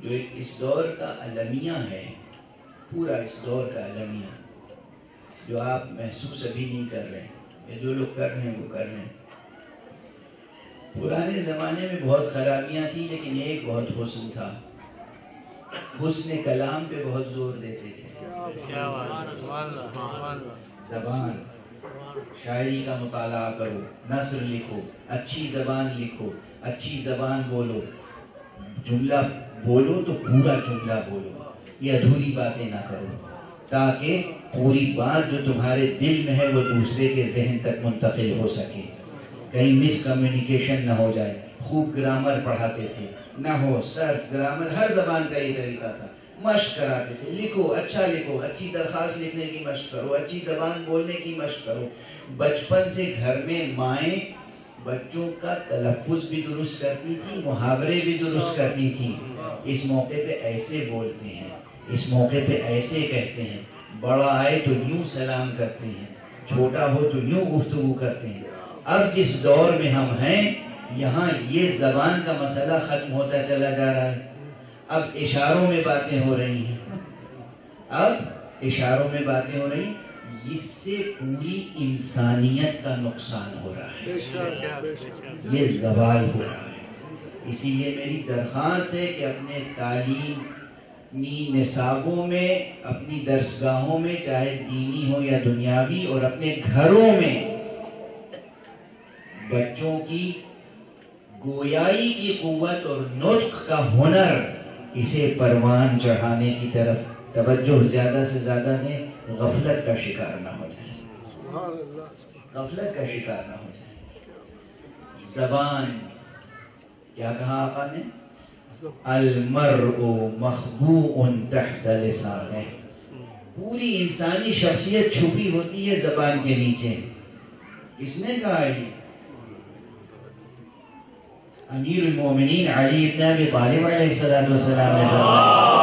جو ایک اس دور کا المیہ ہے، پورا اس دور کا المیہ، جو آپ محسوس ابھی نہیں کر رہے ہیں، جو لوگ کر رہے ہیں وہ کر رہے ہیں۔ پرانے زمانے میں بہت خرابیاں تھیں لیکن ایک بہت حسن تھا، حسن کلام پہ بہت زور دیتے تھے۔ زبان، شاعری کا مطالعہ کرو، نثر لکھو، اچھی زبان لکھو، اچھی زبان بولو، جملہ بولو تو پورا جملہ بولو، یہ ادھوری باتیں نہ کرو، تاکہ پوری بات جو تمہارے دل میں ہے وہ دوسرے کے ذہن تک منتقل ہو سکے، کہیں مس کمیونیکیشن نہ ہو جائے۔ خوب گرامر پڑھاتے تھے، نہ ہو صرف گرامر، ہر زبان کا یہ طریقہ تھا، مشق کراتے تھے، لکھو، اچھا لکھو، اچھی درخواست لکھنے کی مشق کرو، اچھی زبان بولنے کی مشق کرو۔ بچپن سے گھر میں مائیں بچوں کا تلفظ بھی درست کرتی تھی، محاورے بھی درست کرتی تھی۔ اس موقع پہ ایسے بولتے ہیں، اس موقع پہ ایسے کہتے ہیں، بڑا آئے تو یوں سلام کرتے ہیں، چھوٹا ہو تو یوں گفتگو کرتے ہیں۔ اب جس دور میں ہم ہیں یہاں یہ زبان کا مسئلہ ختم ہوتا چلا جا رہا ہے، اب اشاروں میں باتیں ہو رہی ہیں، اب اشاروں میں باتیں ہو رہی ہیں، اس سے پوری انسانیت کا نقصان ہو رہا ہے، یہ زوال ہو رہا ہے۔ اسی لیے میری درخواست ہے کہ اپنے تعلیمی نصابوں میں، اپنی درسگاہوں میں، چاہے دینی ہو یا دنیاوی، اور اپنے گھروں میں بچوں کی گویائی کی قوت اور نطق کا ہنر، اسے پروان چڑھانے کی طرف توجہ زیادہ سے زیادہ دیں، غفلت کا شکار نہ ہو جائے، غفلت کا شکار نہ ہو جائے۔ زبان، کیا کہا آقا نے؟ المرء مخبوء تحت لسانہ، پوری انسانی شخصیت چھپی ہوتی ہے زبان کے نیچے۔ کس نے کہا یہ؟ امیر المومنین علی بن ابی طالب علیہ السلام نے فرمایا۔